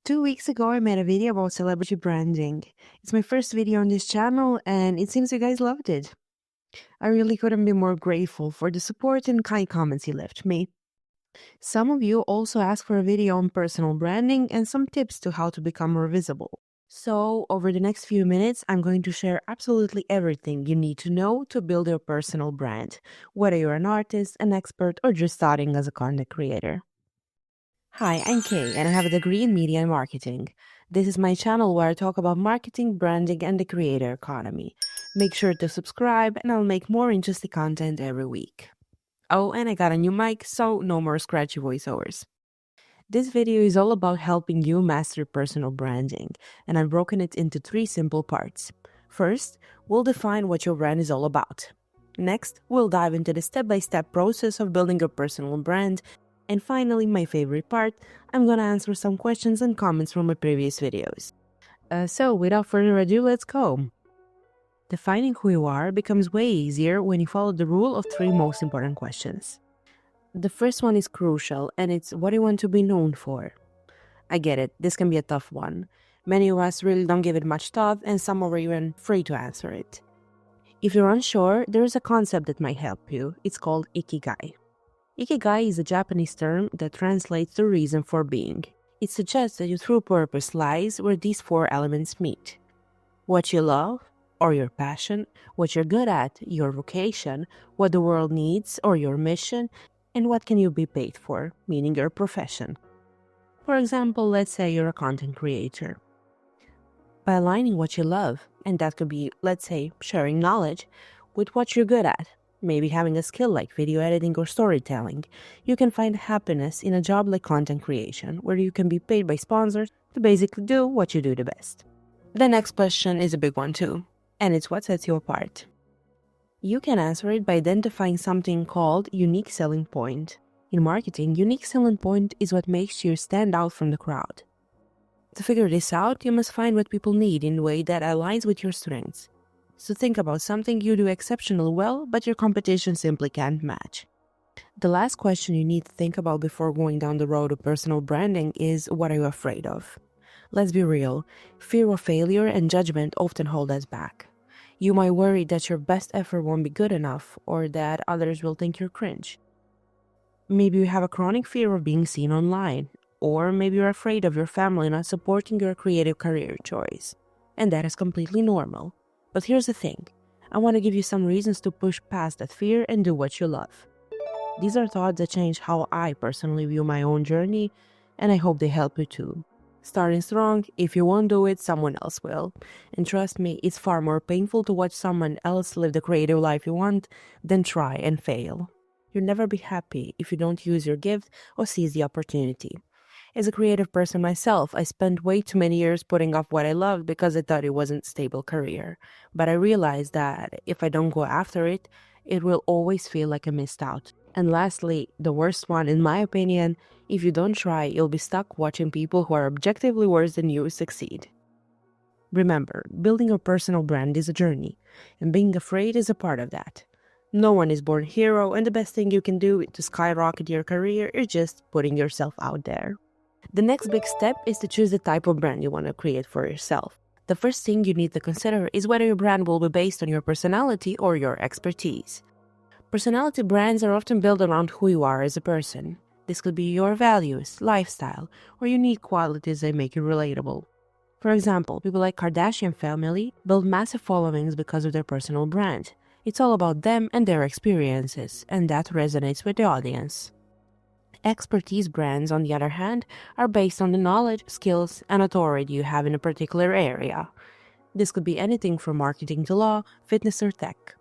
2 weeks ago, I made a video about celebrity branding. It's my first video on this channel, and it seems you guys loved it. I really couldn't be more grateful for the support and kind comments you left me. Some of you also asked for a video on personal branding and some tips to how to become more visible. So, over the next few minutes, I'm going to share absolutely everything you need to know to build your personal brand, whether you're an artist, an expert, or just starting as a content creator. Hi, I'm Kay, and I have a degree in media and marketing. This is my channel where I talk about marketing, branding, and the creator economy. Make sure to subscribe, and I'll make more interesting content every week. Oh, and I got a new mic, so no more scratchy voiceovers. This video is all about helping you master personal branding, and I've broken it into 3 simple parts. First, we'll define what your brand is all about. Next, we'll dive into the step-by-step process of building your personal brand. And finally, my favorite part, I'm gonna answer some questions and comments from my previous videos. So without further ado, let's go. Defining who you are becomes way easier when you follow the rule of 3 most important questions. The first one is crucial, and it's what you want to be known for. I get it, this can be a tough one. Many of us really don't give it much thought, and some are even afraid to answer it. If you're unsure, there is a concept that might help you. It's called Ikigai. Ikigai is a Japanese term that translates the reason for being. It suggests that your true purpose lies where these 4 elements meet. What you love, or your passion, what you're good at, your vocation, what the world needs, or your mission, and what can you be paid for, meaning your profession. For example, let's say you're a content creator. By aligning what you love, and that could be, let's say, sharing knowledge, with what you're good at, maybe having a skill like video editing or storytelling, you can find happiness in a job like content creation, where you can be paid by sponsors to basically do what you do the best. The next question is a big one too, and it's what sets you apart. You can answer it by identifying something called unique selling point. In marketing, unique selling point is what makes you stand out from the crowd. To figure this out, you must find what people need in a way that aligns with your strengths. So think about something you do exceptionally well, but your competition simply can't match. The last question you need to think about before going down the road of personal branding is, what are you afraid of? Let's be real, fear of failure and judgment often hold us back. You might worry that your best effort won't be good enough, or that others will think you're cringe. Maybe you have a chronic fear of being seen online, or maybe you're afraid of your family not supporting your creative career choice. And that is completely normal. But here's the thing, I want to give you some reasons to push past that fear and do what you love. These are thoughts that change how I personally view my own journey, and I hope they help you too. Starting strong, if you won't do it, someone else will. And trust me, it's far more painful to watch someone else live the creative life you want than try and fail. You'll never be happy if you don't use your gift or seize the opportunity. As a creative person myself, I spent way too many years putting off what I loved because I thought it wasn't a stable career. But I realized that if I don't go after it, it will always feel like I missed out. And lastly, the worst one in my opinion, if you don't try, you'll be stuck watching people who are objectively worse than you succeed. Remember, building a personal brand is a journey, and being afraid is a part of that. No one is born a hero, and the best thing you can do to skyrocket your career is just putting yourself out there. The next big step is to choose the type of brand you want to create for yourself. The first thing you need to consider is whether your brand will be based on your personality or your expertise. Personality brands are often built around who you are as a person. This could be your values, lifestyle, or unique qualities that make you relatable. For example, people like Kardashian family build massive followings because of their personal brand. It's all about them and their experiences, and that resonates with the audience. Expertise brands, on the other hand, are based on the knowledge, skills, and authority you have in a particular area. This could be anything from marketing to law, fitness, or tech.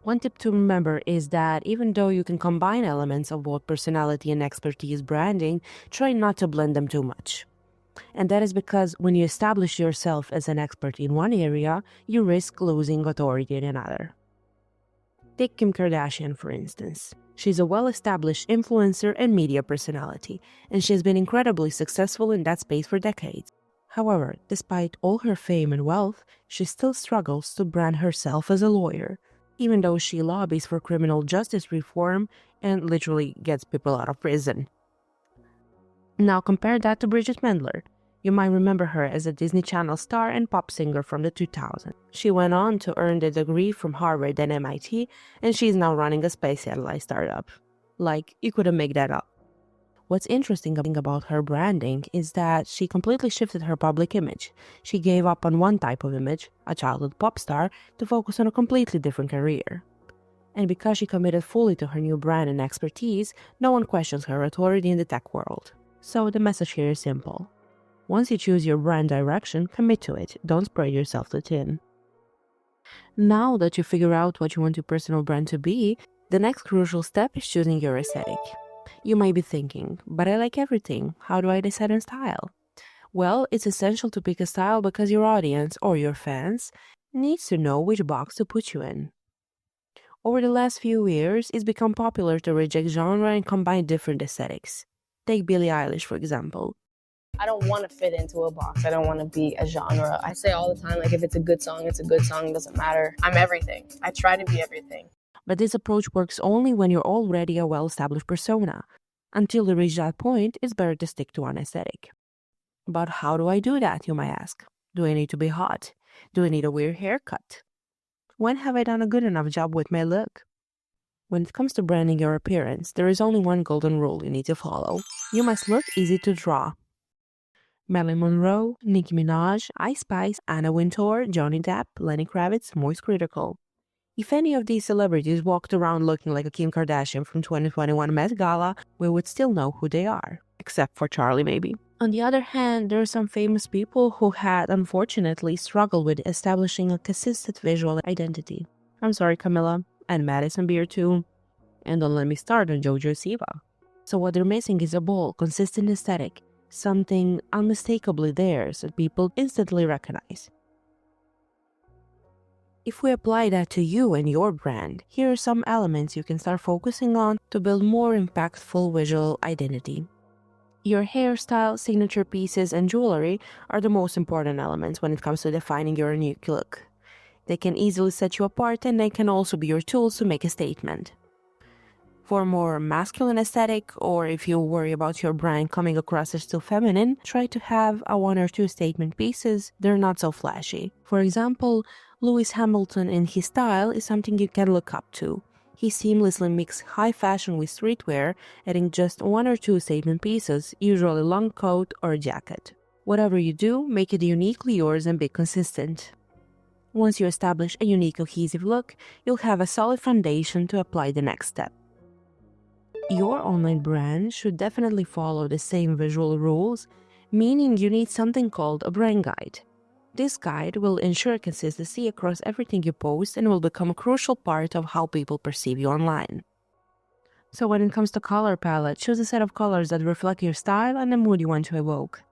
One tip to remember is that even though you can combine elements of both personality and expertise branding, try not to blend them too much. And that is because when you establish yourself as an expert in one area, you risk losing authority in another. Take Kim Kardashian, for instance. She's a well-established influencer and media personality, and she's been incredibly successful in that space for decades. However, despite all her fame and wealth, she still struggles to brand herself as a lawyer, even though she lobbies for criminal justice reform and literally gets people out of prison. Now compare that to Bridget Mendler. You might remember her as a Disney Channel star and pop singer from the 2000s. She went on to earn a degree from Harvard and MIT, and she's now running a space satellite startup. Like, you couldn't make that up. What's interesting about her branding is that she completely shifted her public image. She gave up on one type of image, a childhood pop star, to focus on a completely different career. And because she committed fully to her new brand and expertise, no one questions her authority in the tech world. So the message here is simple. Once you choose your brand direction, commit to it. Don't spread yourself too thin. Now that you figure out what you want your personal brand to be, the next crucial step is choosing your aesthetic. You might be thinking, but I like everything. How do I decide on style? Well, it's essential to pick a style because your audience, or your fans, needs to know which box to put you in. Over the last few years, it's become popular to reject genre and combine different aesthetics. Take Billie Eilish, for example. I don't want to fit into a box. I don't want to be a genre. I say all the time, like, if it's a good song, it's a good song. It doesn't matter. I'm everything. I try to be everything. But this approach works only when you're already a well-established persona. Until you reach that point, it's better to stick to one aesthetic. But how do I do that, you might ask? Do I need to be hot? Do I need a weird haircut? When have I done a good enough job with my look? When it comes to branding your appearance, there is only one golden rule you need to follow. You must look easy to draw. Marilyn Monroe, Nicki Minaj, Ice Spice, Anna Wintour, Johnny Depp, Lenny Kravitz, Moist Critical. If any of these celebrities walked around looking like a Kim Kardashian from 2021 Met Gala, we would still know who they are. Except for Charlie, maybe. On the other hand, there are some famous people who had, unfortunately, struggled with establishing a consistent visual identity. I'm sorry, Camilla, and Madison Beer too. And don't let me start on Jojo Siva. So what they're missing is a bold, consistent aesthetic, something unmistakably theirs that people instantly recognize. If we apply that to you and your brand, here are some elements you can start focusing on to build more impactful visual identity. Your hairstyle, signature pieces, and jewelry are the most important elements when it comes to defining your unique look. They can easily set you apart, and they can also be your tools to make a statement. For a more masculine aesthetic, or if you worry about your brand coming across as too feminine, try to have a one or two statement pieces. They're not so flashy. For example, Lewis Hamilton in his style is something you can look up to. He seamlessly mixed high fashion with streetwear, adding just one or two statement pieces, usually a long coat or a jacket. Whatever you do, make it uniquely yours and be consistent. Once you establish a unique cohesive look, you'll have a solid foundation to apply the next step. Your online brand should definitely follow the same visual rules, meaning you need something called a brand guide. This guide will ensure consistency across everything you post and will become a crucial part of how people perceive you online. So when it comes to color palette, choose a set of colors that reflect your style and the mood you want to evoke.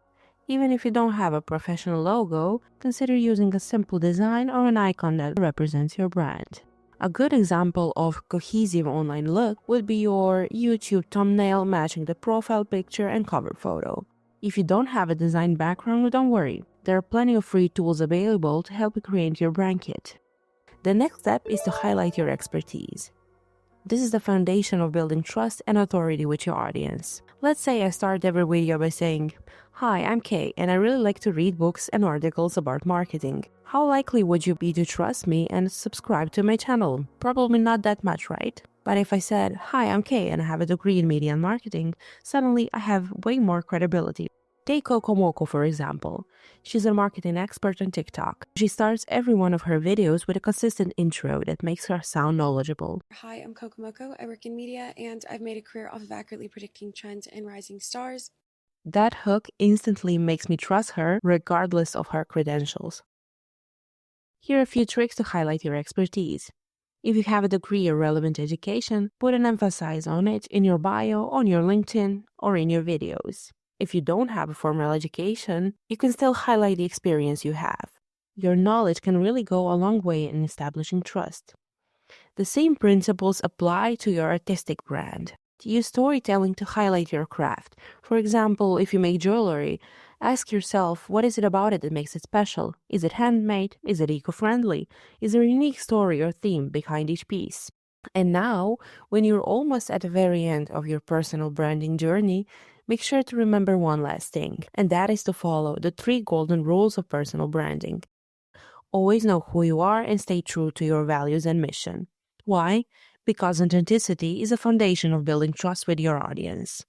Even if you don't have a professional logo, consider using a simple design or an icon that represents your brand. A good example of cohesive online look would be your YouTube thumbnail matching the profile picture and cover photo. If you don't have a design background, don't worry. There are plenty of free tools available to help you create your brand kit. The next step is to highlight your expertise. This is the foundation of building trust and authority with your audience. Let's say I start every video by saying, "Hi, I'm Kay, and I really like to read books and articles about marketing. How likely would you be to trust me and subscribe to my channel? Probably not that much, right?" But if I said, "Hi, I'm Kay, and I have a degree in media and marketing," suddenly I have way more credibility. Take Coco Moco, for example. She's a marketing expert on TikTok. She starts every one of her videos with a consistent intro that makes her sound knowledgeable. Hi, I'm Coco Moco. I work in media, and I've made a career off of accurately predicting trends and rising stars. That hook instantly makes me trust her regardless of her credentials. Here are a few tricks to highlight your expertise. If you have a degree or relevant education, put an emphasis on it in your bio, on your LinkedIn, or in your videos. If you don't have a formal education, you can still highlight the experience you have. Your knowledge can really go a long way in establishing trust. The same principles apply to your artistic brand. Use storytelling to highlight your craft. For example, if you make jewelry, ask yourself, what is it about it that makes it special? Is it handmade? Is it eco-friendly? Is there a unique story or theme behind each piece? And now, when you're almost at the very end of your personal branding journey, Make sure to remember one last thing, and that is to follow the 3 golden rules of personal branding. Always know who you are and stay true to your values and mission. Why? Because authenticity is a foundation of building trust with your audience.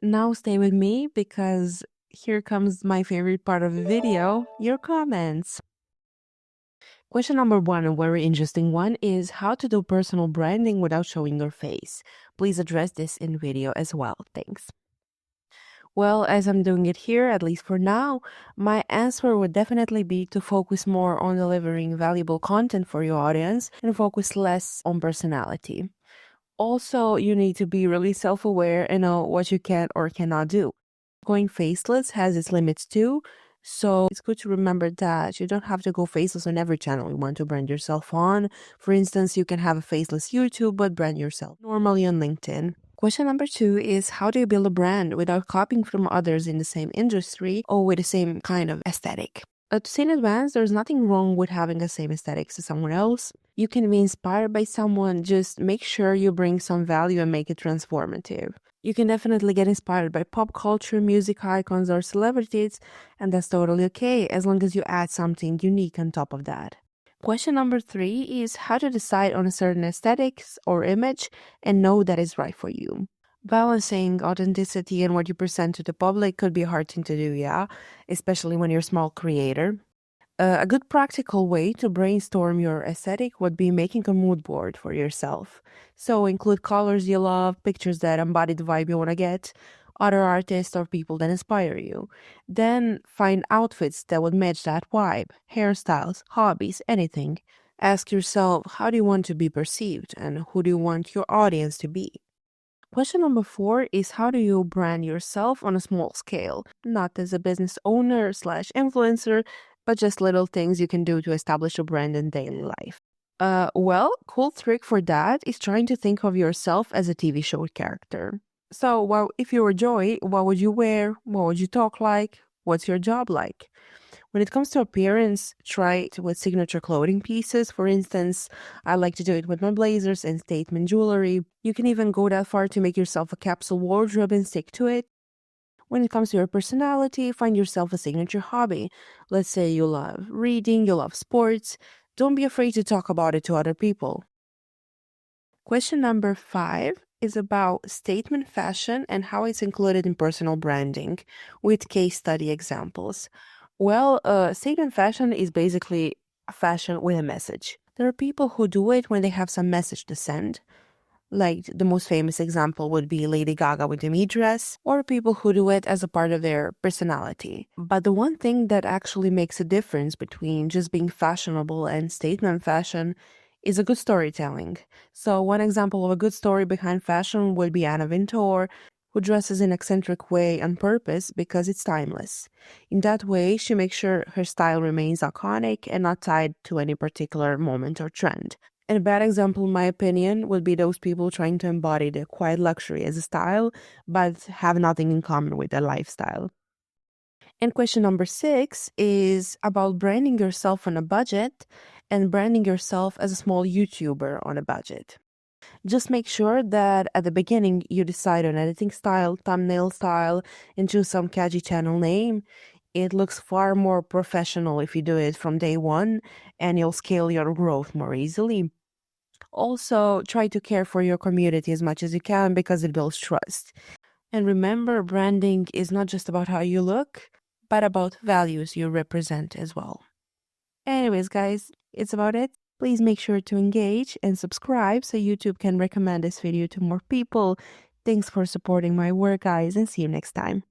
Now stay with me because here comes my favorite part of the video, your comments. Question number 1, a very interesting one, is how to do personal branding without showing your face. Please address this in video as well. Thanks. Well, as I'm doing it here, at least for now, my answer would definitely be to focus more on delivering valuable content for your audience and focus less on personality. Also, you need to be really self-aware and know what you can or cannot do. Going faceless has its limits too, so it's good to remember that you don't have to go faceless on every channel you want to brand yourself on. For instance, you can have a faceless YouTube but brand yourself normally on LinkedIn. Question number 2 is how do you build a brand without copying from others in the same industry or with the same kind of aesthetic? To say in advance, there's nothing wrong with having the same aesthetics as someone else. You can be inspired by someone, just make sure you bring some value and make it transformative. You can definitely get inspired by pop culture, music icons, or celebrities, and that's totally okay as long as you add something unique on top of that. Question number 3 is how to decide on a certain aesthetics or image and know that is right for you. Balancing authenticity and what you present to the public could be a hard thing to do, yeah? Especially when you're a small creator. A good practical way to brainstorm your aesthetic would be making a mood board for yourself. So include colors you love, pictures that embody the vibe you want to get, other artists or people that inspire you. Then find outfits that would match that vibe, hairstyles, hobbies, anything. Ask yourself, how do you want to be perceived and who do you want your audience to be? Question number 4 is how do you brand yourself on a small scale, not as a business owner slash influencer, but just little things you can do to establish a brand in daily life. Well, cool trick for that is trying to think of yourself as a TV show character. So, well, if you were Joy, what would you wear? What would you talk like? What's your job like? When it comes to appearance, try it with signature clothing pieces. For instance, I like to do it with my blazers and statement jewelry. You can even go that far to make yourself a capsule wardrobe and stick to it. When it comes to your personality, find yourself a signature hobby. Let's say you love reading, you love sports. Don't be afraid to talk about it to other people. Question number 5 is about statement fashion and how it's included in personal branding with case study examples. Well, statement fashion is basically a fashion with a message. There are people who do it when they have some message to send. Like the most famous example would be Lady Gaga with the me dress, or people who do it as a part of their personality. But the one thing that actually makes a difference between just being fashionable and statement fashion is a good storytelling. So one example of a good story behind fashion would be Anna Wintour, who dresses in an eccentric way on purpose because it's timeless. In that way, she makes sure her style remains iconic and not tied to any particular moment or trend. And a bad example, in my opinion, would be those people trying to embody the quiet luxury as a style, but have nothing in common with their lifestyle. And question number 6 is about branding yourself on a budget and branding yourself as a small YouTuber on a budget. Just make sure that at the beginning you decide on editing style, thumbnail style, and choose some catchy channel name. It looks far more professional if you do it from day one, and you'll scale your growth more easily. Also, try to care for your community as much as you can because it builds trust. And remember, branding is not just about how you look, but about values you represent as well. Anyways, guys, it's about it. Please make sure to engage and subscribe so YouTube can recommend this video to more people. Thanks for supporting my work, guys, and see you next time.